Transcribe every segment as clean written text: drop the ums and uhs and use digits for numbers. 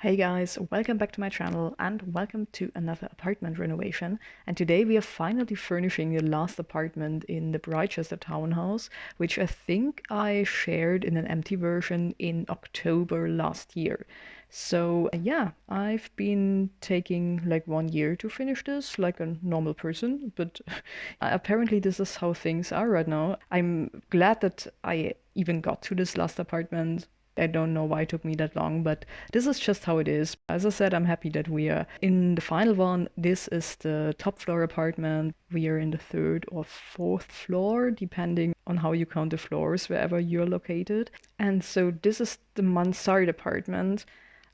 Hey guys, welcome back to my channel and welcome to another apartment renovation. And today we are finally furnishing the last apartment in the Britechester townhouse, which I think I shared in an empty version in October last year. So yeah, I've been taking like 1 year to finish this like a normal person, but apparently this is how things are right now. I'm glad that I even got to this last apartment. I don't know why it took me that long, but this is just how it is. As I said, I'm happy that we are in the final one. This is the top floor apartment. We are in the third or fourth floor, depending on how you count the floors, wherever you're located. And so this is the Mansard apartment.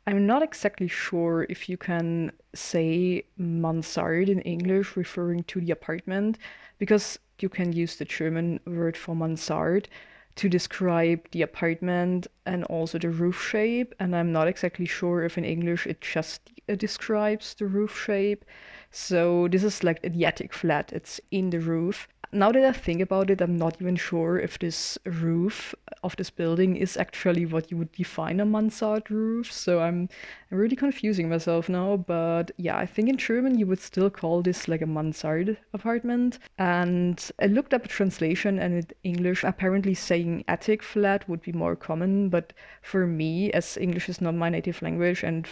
I'm not exactly sure if you can say Mansard in English referring to the apartment, because you can use the German word for Mansard to describe the apartment and also the roof shape. And I'm not exactly sure if in English it just describes the roof shape. So this is like the attic flat, it's in the roof. Now that I think about it, I'm not even sure if this roof of this building is actually what you would define a mansard roof. So I'm really confusing myself now. But yeah, I think in German you would still call this like a mansard apartment. And I looked up a translation, and in English, apparently saying attic flat would be more common. But for me, as English is not my native language, and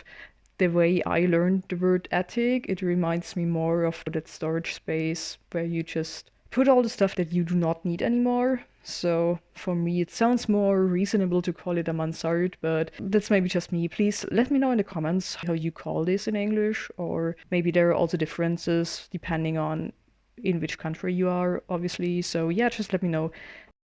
the way I learned the word attic, it reminds me more of that storage space where you just put all the stuff that you do not need anymore. So for me, it sounds more reasonable to call it a mansard, but that's maybe just me. Please let me know in the comments how you call this in English, or maybe there are also differences depending on in which country you are, obviously. So yeah, just let me know.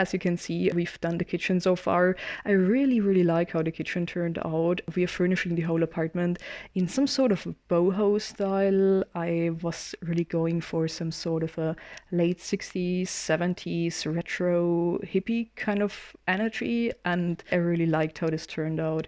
As you can see, we've done the kitchen so far. I really like how the kitchen turned out. We are furnishing the whole apartment in some sort of a boho style. I was really going for some sort of a late 60s, 70s retro hippie kind of energy, and I really liked how this turned out.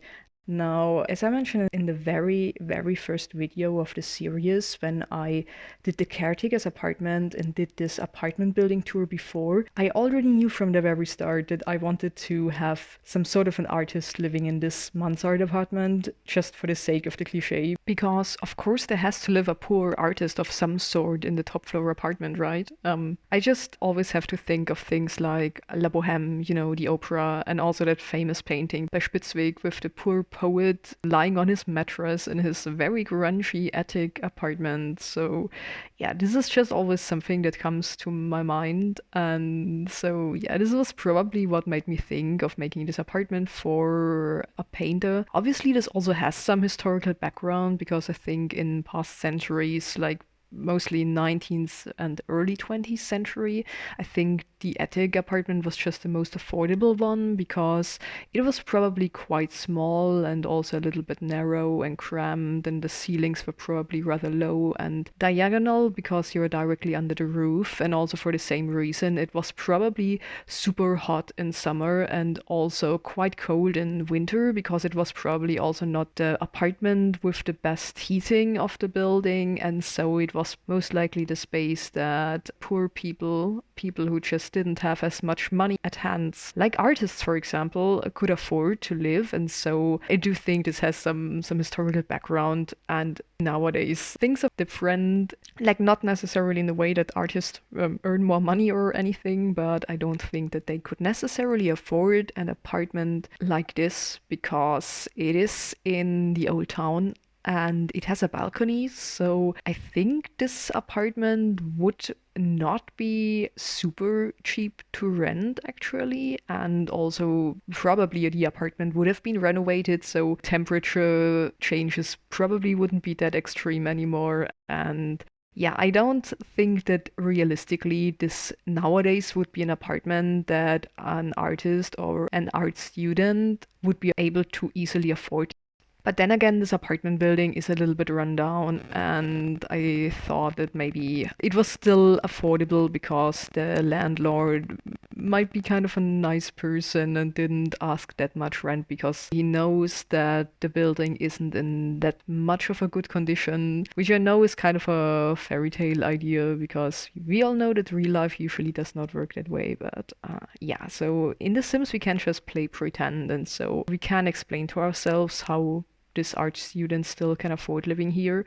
Now, as I mentioned in the very first video of the series, when I did the caretaker's apartment and did this apartment building tour before, I already knew from the very start that I wanted to have some sort of an artist living in this mansard apartment, just for the sake of the cliche. Because, of course, there has to live a poor artist of some sort in the top floor apartment, right? I just always have to think of things like La Bohème, you know, the opera, and also that famous painting by Spitzweg with the poor poet lying on his mattress in his very grungy attic apartment. So yeah, this is just always something that comes to my mind. And so yeah, this was probably what made me think of making this apartment for a painter. Obviously, this also has some historical background, because I think in past centuries, like mostly 19th and early 20th century, I think the attic apartment was just the most affordable one, because it was probably quite small and also a little bit narrow and cramped, and the ceilings were probably rather low and diagonal because you're directly under the roof. And also for the same reason, it was probably super hot in summer and also quite cold in winter, because it was probably also not the apartment with the best heating of the building, and so it was most likely the space that poor people who just didn't have as much money at hands, like artists, for example, could afford to live. And so I do think this has some historical background. And nowadays things are different, like not necessarily in the way that artists earn more money or anything, but I don't think that they could necessarily afford an apartment like this, because it is in the old town and it has a balcony. So I think this apartment would not be super cheap to rent, actually. And also probably the apartment would have been renovated, so temperature changes probably wouldn't be that extreme anymore. And yeah, I don't think that realistically this nowadays would be an apartment that an artist or an art student would be able to easily afford. But then again, this apartment building is a little bit run down, and I thought that maybe it was still affordable because the landlord might be kind of a nice person and didn't ask that much rent, because he knows that the building isn't in that much of a good condition, which I know is kind of a fairy tale idea, because we all know that real life usually does not work that way. But yeah, so in The Sims we can just play pretend, and so we can explain to ourselves how this art student still can afford living here.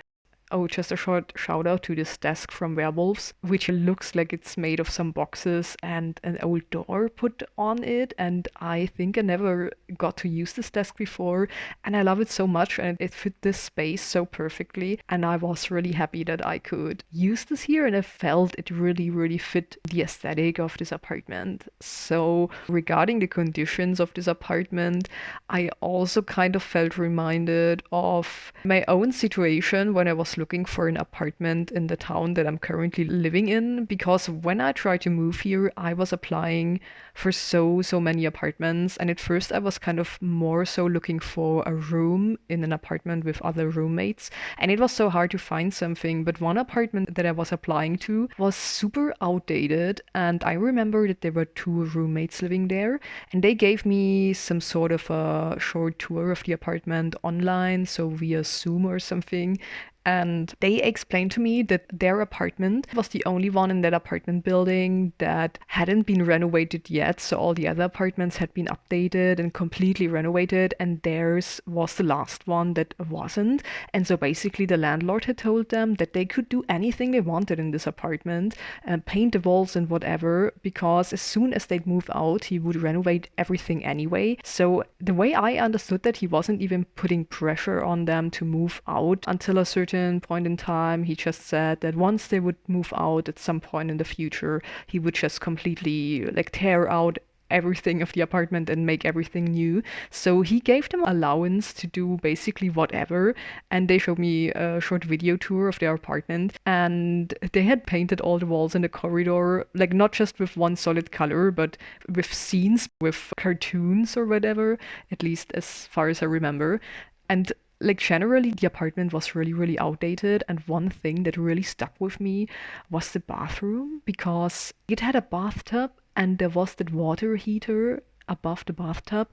Oh, just a short shout out to this desk from Werewolves, which looks like it's made of some boxes and an old door put on it. And I think I never got to use this desk before. And I love it so much, and it fit this space so perfectly. And I was really happy that I could use this here, and I felt it really, really fit the aesthetic of this apartment. So regarding the conditions of this apartment, I also kind of felt reminded of my own situation when I was looking for an apartment in the town that I'm currently living in, because when I tried to move here, I was applying for so many apartments, and at first I was kind of more so looking for a room in an apartment with other roommates, and it was so hard to find something. But one apartment that I was applying to was super outdated, and I remember that there were 2 roommates living there, and they gave me some sort of a short tour of the apartment online, so via Zoom or something. And they explained to me that their apartment was the only one in that apartment building that hadn't been renovated yet. So all the other apartments had been updated and completely renovated, and theirs was the last one that wasn't. And so basically the landlord had told them that they could do anything they wanted in this apartment and paint the walls and whatever, because as soon as they'd move out, he would renovate everything anyway. So the way I understood that, he wasn't even putting pressure on them to move out until a certain point in time. He just said that once they would move out at some point in the future, he would just completely like tear out everything of the apartment and make everything new. So he gave them allowance to do basically whatever, and they showed me a short video tour of their apartment, and they had painted all the walls in the corridor, like not just with one solid color, but with scenes, with cartoons or whatever, at least as far as I remember. And like generally the apartment was really, really outdated, and one thing that really stuck with me was the bathroom, because it had a bathtub and there was that water heater above the bathtub,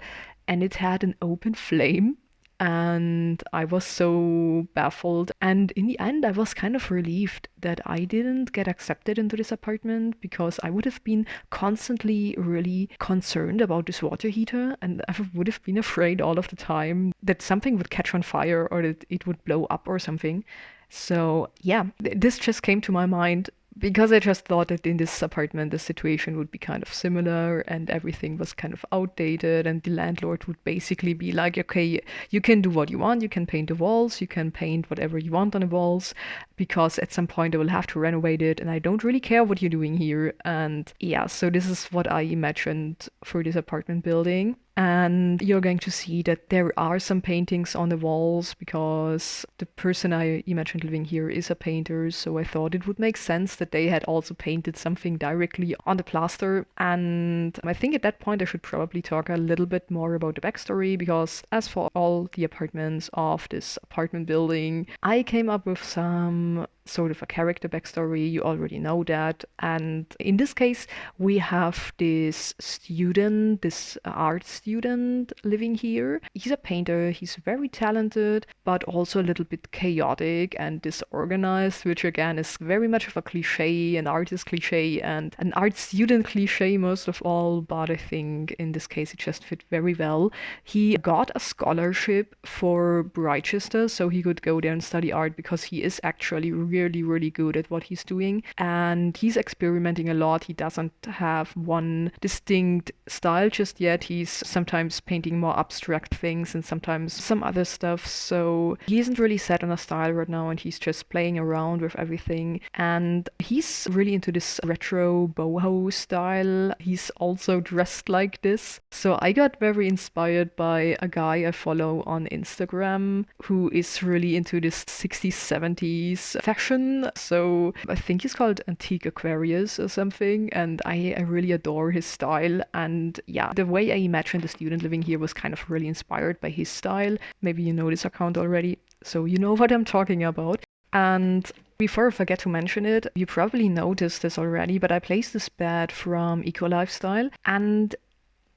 and it had an open flame. And I was so baffled. And in the end, I was kind of relieved that I didn't get accepted into this apartment, because I would have been constantly really concerned about this water heater, and I would have been afraid all of the time that something would catch on fire or that it would blow up or something. So yeah, this just came to my mind, because I just thought that in this apartment the situation would be kind of similar, and everything was kind of outdated, and the landlord would basically be like, okay, you can do what you want, you can paint the walls, you can paint whatever you want on the walls, because at some point I will have to renovate it, and I don't really care what you're doing here. And yeah, so this is what I imagined for this apartment building. And you're going to see that there are some paintings on the walls, because the person I imagined living here is a painter, so I thought it would make sense that they had also painted something directly on the plaster. And I think at that point I should probably talk a little bit more about the backstory, because as for all the apartments of this apartment building, I came up with some sort of a character backstory. You already know that. And in this case, we have this student, this art student living here. He's a painter, he's very talented, but also a little bit chaotic and disorganized, which again is very much of a cliche, an artist cliche and an art student cliche most of all, but I think in this case it just fit very well. He got a scholarship for Britechester, so he could go there and study art, because he is actually really, really good at what he's doing, and he's experimenting a lot. He doesn't have one distinct style just yet. He's sometimes painting more abstract things and sometimes some other stuff, so he isn't really set on a style right now, and he's just playing around with everything. And he's really into this retro boho style. He's also dressed like this, so I got very inspired by a guy I follow on Instagram who is really into this 60s 70s fashion. So I think he's called Antique Aquarius or something, and I really adore his style. And yeah, the way I imagined the student living here was kind of really inspired by his style. Maybe you know this account already, so you know what I'm talking about. And before I forget to mention it, you probably noticed this already, but I placed this bed from Eco Lifestyle, and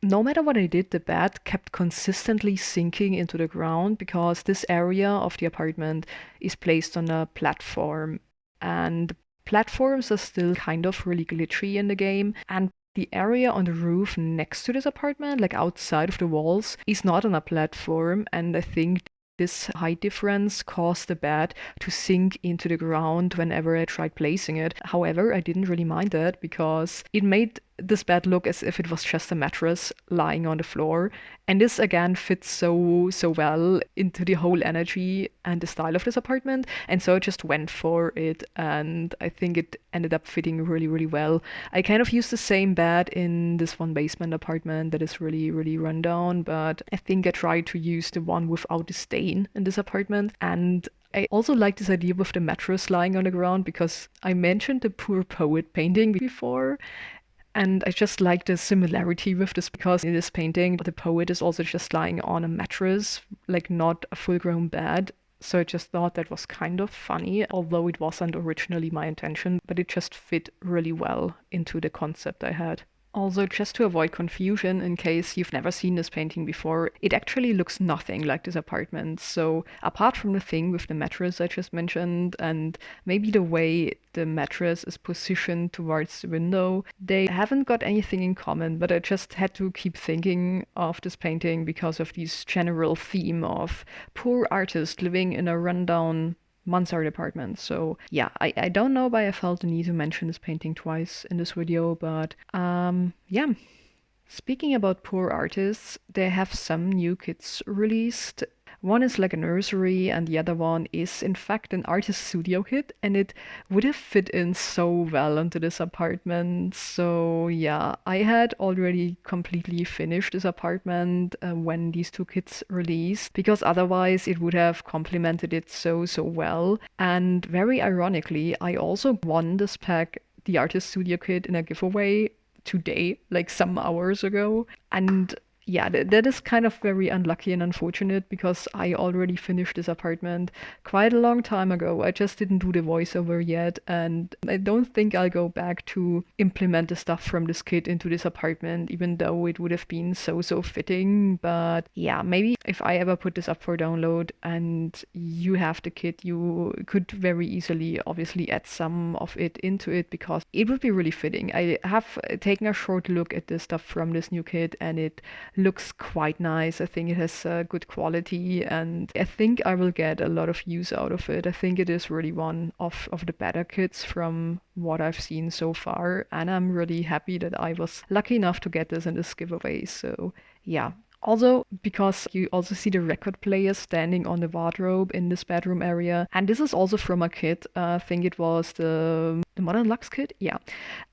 no matter what I did, the bed kept consistently sinking into the ground, because this area of the apartment is placed on a platform, and platforms are still kind of really glitchy in the game, and the area on the roof next to this apartment, like outside of the walls, is not on a platform, and I think this height difference caused the bed to sink into the ground whenever I tried placing it. However, I didn't really mind that because it made this bed look as if it was just a mattress lying on the floor. And this again fits so well into the whole energy and the style of this apartment. And so I just went for it, and I think it ended up fitting really well. I kind of used the same bed in this one basement apartment that is really run down, but I think I tried to use the one without the stain in this apartment. And I also like this idea with the mattress lying on the ground because I mentioned the Poor Poet painting before. And I just like the similarity with this because in this painting, the poet is also just lying on a mattress, like not a full-grown bed. So I just thought that was kind of funny, although it wasn't originally my intention, but it just fit really well into the concept I had. Also, just to avoid confusion, in case you've never seen this painting before, it actually looks nothing like this apartment. So apart from the thing with the mattress I just mentioned, and maybe the way the mattress is positioned towards the window, they haven't got anything in common, but I just had to keep thinking of this painting because of this general theme of poor artist living in a rundown Mansard apartment. So yeah, I don't know why I felt the need to mention this painting twice in this video, but yeah. Speaking about poor artists, they have some new kits released. One is like a nursery and the other one is in fact an artist studio kit, and it would have fit in so well into this apartment. So yeah, I had already completely finished this apartment when these two kits released, because otherwise it would have complemented it so well. And very ironically, I also won this pack, the artist studio kit, in a giveaway today, like some hours ago. And yeah, that is kind of very unlucky and unfortunate because I already finished this apartment quite a long time ago. I just didn't do the voiceover yet, and I don't think I'll go back to implement the stuff from this kit into this apartment, even though it would have been so fitting. But yeah, maybe if I ever put this up for download and you have the kit, you could very easily obviously add some of it into it because it would be really fitting. I have taken a short look at the stuff from this new kit and it looks quite nice. I think it has good quality and I think I will get a lot of use out of it. I think it is really one of the better kits from what I've seen so far, and I'm really happy that I was lucky enough to get this in this giveaway. So yeah. Also, because you also see the record player standing on the wardrobe in this bedroom area. And this is also from a kit. I think it was the Modern Lux kit. Yeah.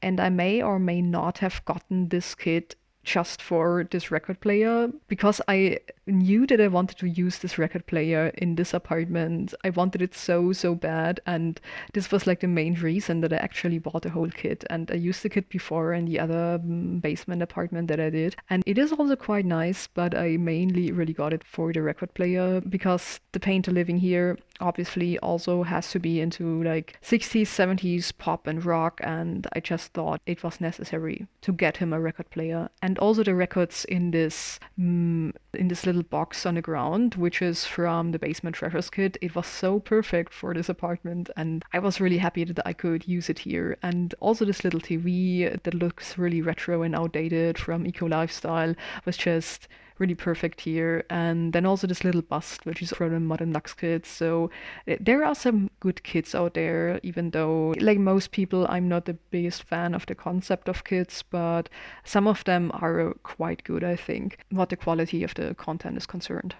And I may or may not have gotten this kit just for this record player because I knew that I wanted to use this record player in this apartment. I wanted it so bad, and this was like the main reason that I actually bought the whole kit. And I used the kit before in the other basement apartment that I did, and it is also quite nice, but I mainly really got it for the record player because the painter living here obviously also has to be into like 60s, 70s pop and rock, and I just thought it was necessary to get him a record player. And also the records in this little box on the ground, which is from the BasementTreasures kit. It was so perfect for this apartment, and I was really happy that I could use it here. And also this little TV that looks really retro and outdated from Eco Lifestyle was just really perfect here. And then also this little bust, which is from the Modern Lux kits. So there are some good kits out there, even though, like most people, I'm not the biggest fan of the concept of kits, but some of them are quite good, I think, what the quality of the content is concerned.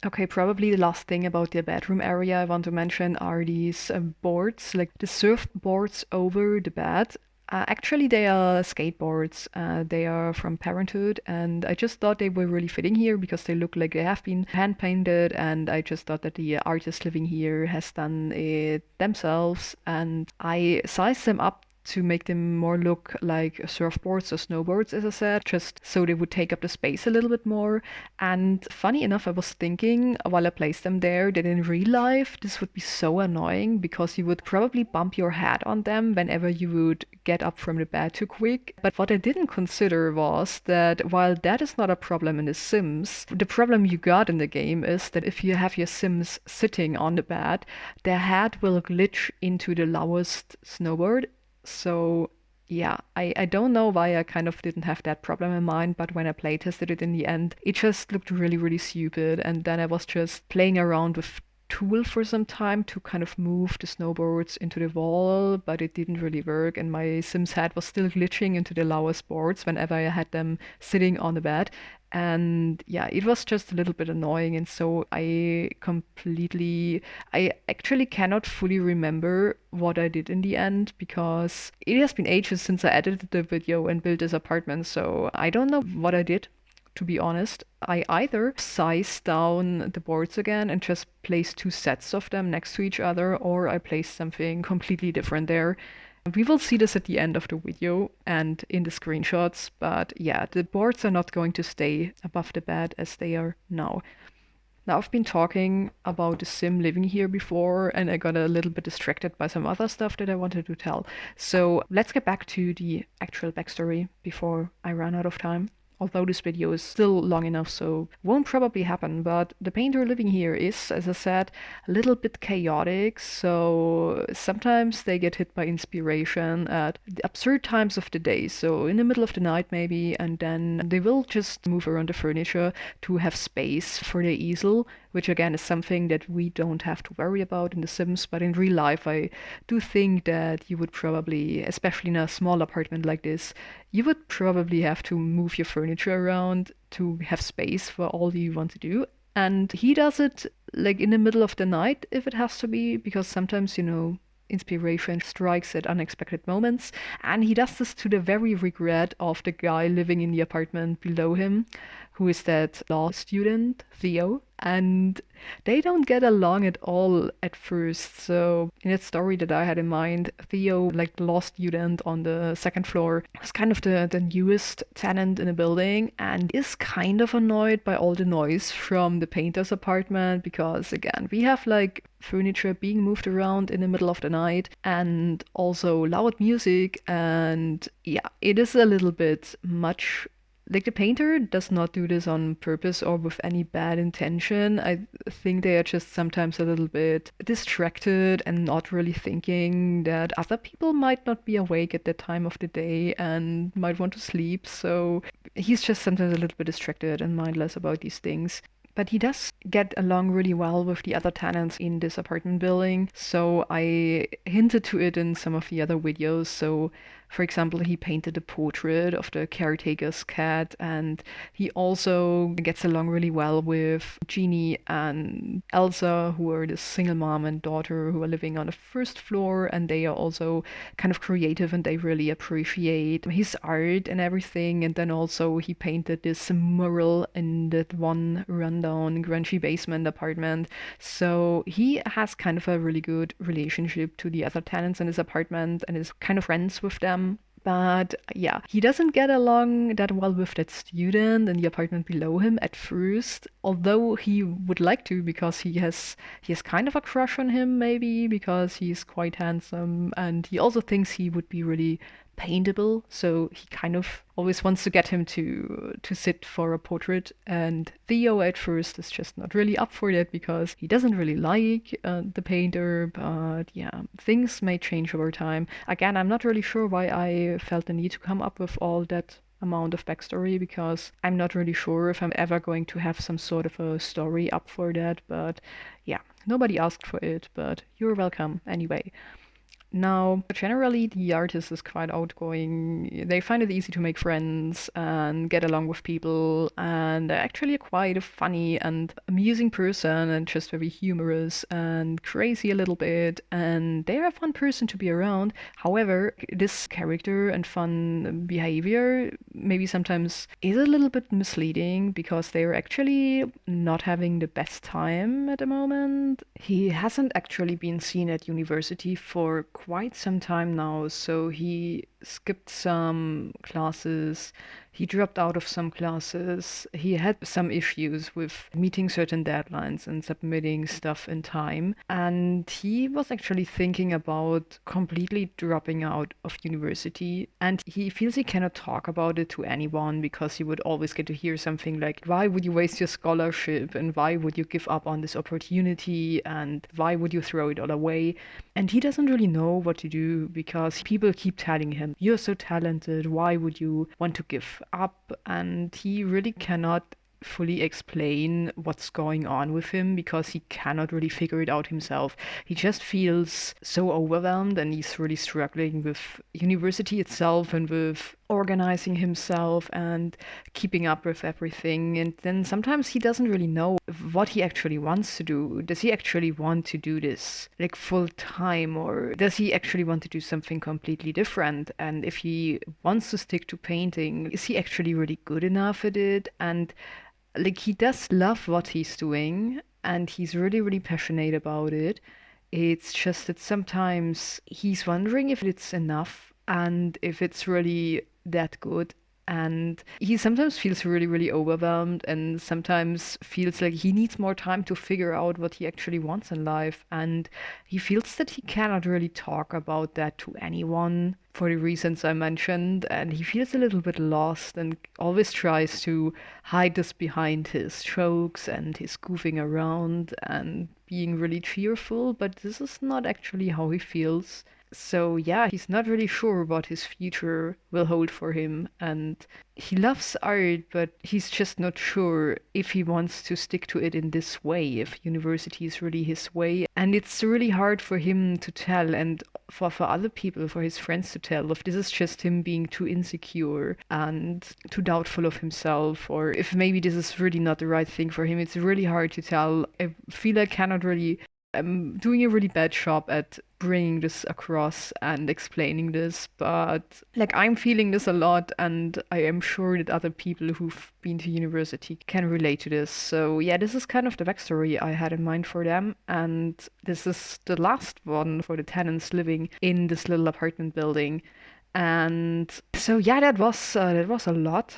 Okay, probably the last thing about the bedroom area I want to mention are these boards, like the surfboards over the bed. Actually, they are skateboards. They are from Parenthood, and I just thought they were really fitting here because they look like they have been hand painted, and I just thought that the artist living here has done it themselves, and I sized them up to make them more look like surfboards or snowboards, as I said, just so they would take up the space a little bit more. And funny enough, I was thinking while I placed them there that in real life this would be so annoying because you would probably bump your head on them whenever you would get up from the bed too quick. But what I didn't consider was that while that is not a problem in The Sims, the problem you got in the game is that if you have your Sims sitting on the bed, their head will glitch into the lowest snowboard. So yeah, I don't know why I kind of didn't have that problem in mind, but when I play tested it in the end, it just looked really, really stupid. And then I was just playing around with Tool for some time to kind of move the snowboards into the wall, but it didn't really work. And my Sims head was still glitching into the lowest boards whenever I had them sitting on the bed. And yeah, it was just a little bit annoying. And so I actually cannot fully remember what I did in the end because it has been ages since I edited the video and built this apartment. So I don't know what I did, to be honest. I either sized down the boards again and just placed two sets of them next to each other, or I placed something completely different there. We will see this at the end of the video and in the screenshots, but yeah, the boards are not going to stay above the bed as they are now. Now, I've been talking about the sim living here before, and I got a little bit distracted by some other stuff that I wanted to tell. So let's get back to the actual backstory before I run out of time. Although this video is still long enough, so won't probably happen, but the painter living here is, as I said, a little bit chaotic, so sometimes they get hit by inspiration at the absurd times of the day, so in the middle of the night maybe, and then they will just move around the furniture to have space for their easel, which again is something that we don't have to worry about in The Sims, but in real life I do think that you would probably, especially in a small apartment like this, you would probably have to move your furniture around to have space for all you want to do. And he does it like in the middle of the night if it has to be, because sometimes, inspiration strikes at unexpected moments. And he does this to the very regret of the guy living in the apartment below him, who is that law student, Theo. And they don't get along at all at first. So in that story that I had in mind, Theo, like the law student on the second floor, was kind of the newest tenant in the building and is kind of annoyed by all the noise from the painter's apartment because, again, we have like furniture being moved around in the middle of the night and also loud music. And yeah, it is a little bit much. Like, the painter does not do this on purpose or with any bad intention. I think they are just sometimes a little bit distracted and not really thinking that other people might not be awake at that time of the day and might want to sleep. So he's just sometimes a little bit distracted and mindless about these things. But he does get along really well with the other tenants in this apartment building. So I hinted to it in some of the other videos. So, for example, he painted a portrait of the caretaker's cat, and he also gets along really well with Jeannie and Elsa, who are the single mom and daughter who are living on the first floor, and they are also kind of creative and they really appreciate his art and everything. And then also he painted this mural in that one rundown grungy basement apartment. So he has kind of a really good relationship to the other tenants in his apartment and is kind of friends with them. But yeah, he doesn't get along that well with that student in the apartment below him at first, although he would like to because he has kind of a crush on him, maybe because he's quite handsome, and he also thinks he would be really paintable, so he kind of always wants to get him to sit for a portrait. And Theo at first is just not really up for that because he doesn't really like the painter. But yeah, things may change over time. Again, I'm not really sure why I felt the need to come up with all that amount of backstory because I'm not really sure if I'm ever going to have some sort of a story up for that. But yeah, nobody asked for it, but you're welcome anyway. Now, generally, the artist is quite outgoing. They find it easy to make friends and get along with people, and they're actually quite a funny and amusing person and just very humorous and crazy a little bit, and they're a fun person to be around. However, this character and fun behavior maybe sometimes is a little bit misleading because they're actually not having the best time at the moment. He hasn't actually been seen at university for quite some time now, so he skipped some classes, he dropped out of some classes, he had some issues with meeting certain deadlines and submitting stuff in time, and he was actually thinking about completely dropping out of university, and he feels he cannot talk about it to anyone because he would always get to hear something like, why would you waste your scholarship, and why would you give up on this opportunity, and why would you throw it all away? And he doesn't really know what to do because people keep telling him and you're so talented, why would you want to give up? And he really cannot fully explain what's going on with him because he cannot really figure it out himself. He just feels so overwhelmed and he's really struggling with university itself and with organizing himself and keeping up with everything. And then sometimes he doesn't really know what he actually wants to do. Does he actually want to do this like full time, or does he actually want to do something completely different? And if he wants to stick to painting, is he actually really good enough at it? And like, he does love what he's doing and he's really, really passionate about it. It's just that sometimes he's wondering if it's enough and if it's really that good. And he sometimes feels really, really overwhelmed and sometimes feels like he needs more time to figure out what he actually wants in life. And he feels that he cannot really talk about that to anyone for the reasons I mentioned. And he feels a little bit lost and always tries to hide this behind his jokes and his goofing around and being really cheerful. But this is not actually how he feels. So yeah, he's not really sure what his future will hold for him. And he loves art, but he's just not sure if he wants to stick to it in this way, if university is really his way. And it's really hard for him to tell and for other people, for his friends to tell if this is just him being too insecure and too doubtful of himself, or if maybe this is really not the right thing for him. It's really hard to tell. I feel I cannot really I'm doing a really bad job at bringing this across and explaining this, but like I'm feeling this a lot, and I am sure that other people who've been to university can relate to this. So yeah, this is kind of the backstory I had in mind for them, and this is the last one for the tenants living in this little apartment building. And so yeah, that was a lot.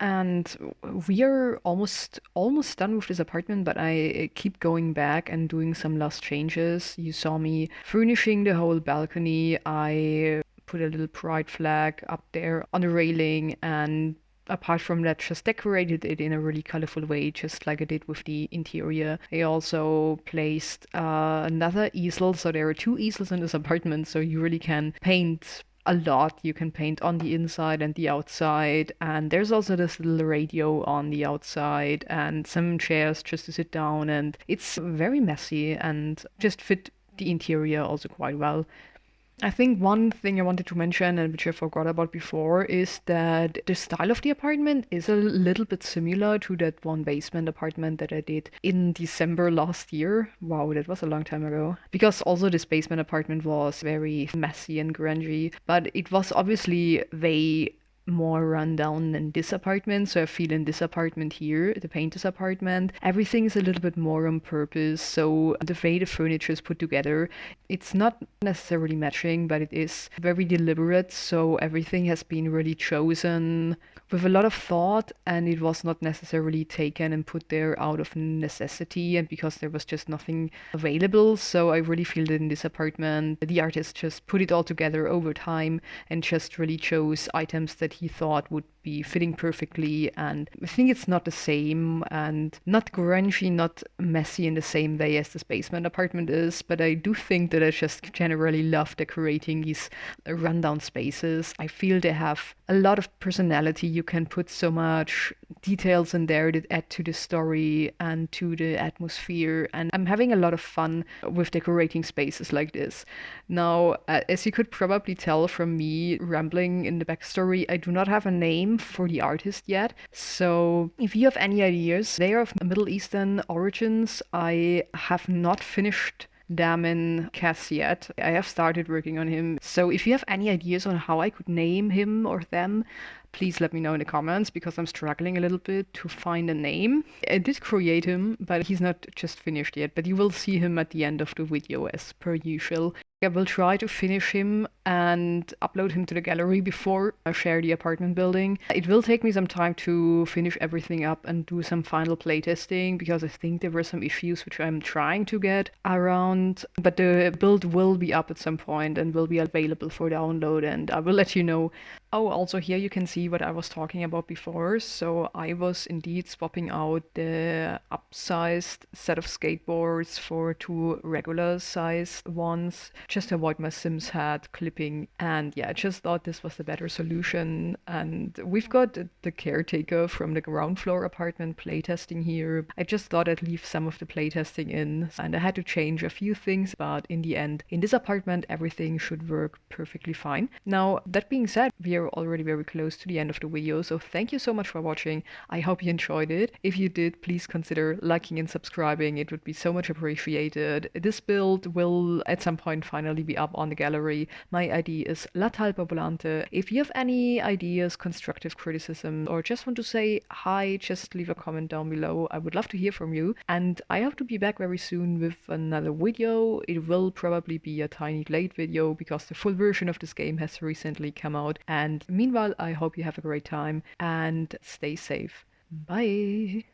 And we are almost done with this apartment, but I keep going back and doing some last changes. You saw me furnishing the whole balcony. I put a little pride flag up there on the railing, and apart from that, just decorated it in a really colorful way, just like I did with the interior. I also placed another easel. So there are 2 easels in this apartment, so you really can paint a lot. You can paint on the inside and the outside, and there's also this little radio on the outside and some chairs just to sit down, and it's very messy and just fit the interior also quite well. I think one thing I wanted to mention, and which I forgot about before, is that the style of the apartment is a little bit similar to that one basement apartment that I did in December last year. Wow, that was a long time ago. Because also this basement apartment was very messy and grungy, but it was obviously way more run down than this apartment. So I feel in this apartment here, the painter's apartment, everything is a little bit more on purpose. So the way the furniture is put together, it's not necessarily matching, but it is very deliberate. So everything has been really chosen with a lot of thought, and it was not necessarily taken and put there out of necessity and because there was just nothing available. So I really feel that in this apartment, the artist just put it all together over time and just really chose items that he thought would be fitting perfectly. And I think it's not the same and not grungy, not messy in the same way as this basement apartment is, but I do think that I just generally love decorating these rundown spaces. I feel they have a lot of personality. You can put so much details in there that add to the story and to the atmosphere, and I'm having a lot of fun with decorating spaces like this. Now, as you could probably tell from me rambling in the backstory, I do not have a name for the artist yet. So if you have any ideas, they are of Middle Eastern origins. I have not finished them in Cass yet. I have started working on him. So if you have any ideas on how I could name him or them, please let me know in the comments, because I'm struggling a little bit to find a name. I did create him, but he's not just finished yet, but you will see him at the end of the video as per usual. I will try to finish him and upload him to the gallery before I share the apartment building. It will take me some time to finish everything up and do some final playtesting, because I think there were some issues which I'm trying to get around, but the build will be up at some point and will be available for download, and I will let you know Oh, also here you can see what I was talking about before. So I was indeed swapping out the upsized set of skateboards for two regular sized ones, just to avoid my Sims head clipping. And yeah, I just thought this was the better solution. And we've got the caretaker from the ground floor apartment playtesting here. I just thought I'd leave some of the playtesting in, and I had to change a few things, but in the end, in this apartment, everything should work perfectly fine. Now, that being said, we are already very close to the end of the video, so thank you so much for watching. I hope you enjoyed it. If you did, please consider liking and subscribing. It would be so much appreciated. This build will at some point finally be up on the gallery. My ID is LaTalpaVolante. If you have any ideas, constructive criticism, or just want to say hi, just leave a comment down below. I would love to hear from you. And I hope to be back very soon with another video. It will probably be a tiny late video because the full version of this game has recently come out. And meanwhile, I hope you have a great time and stay safe. Bye!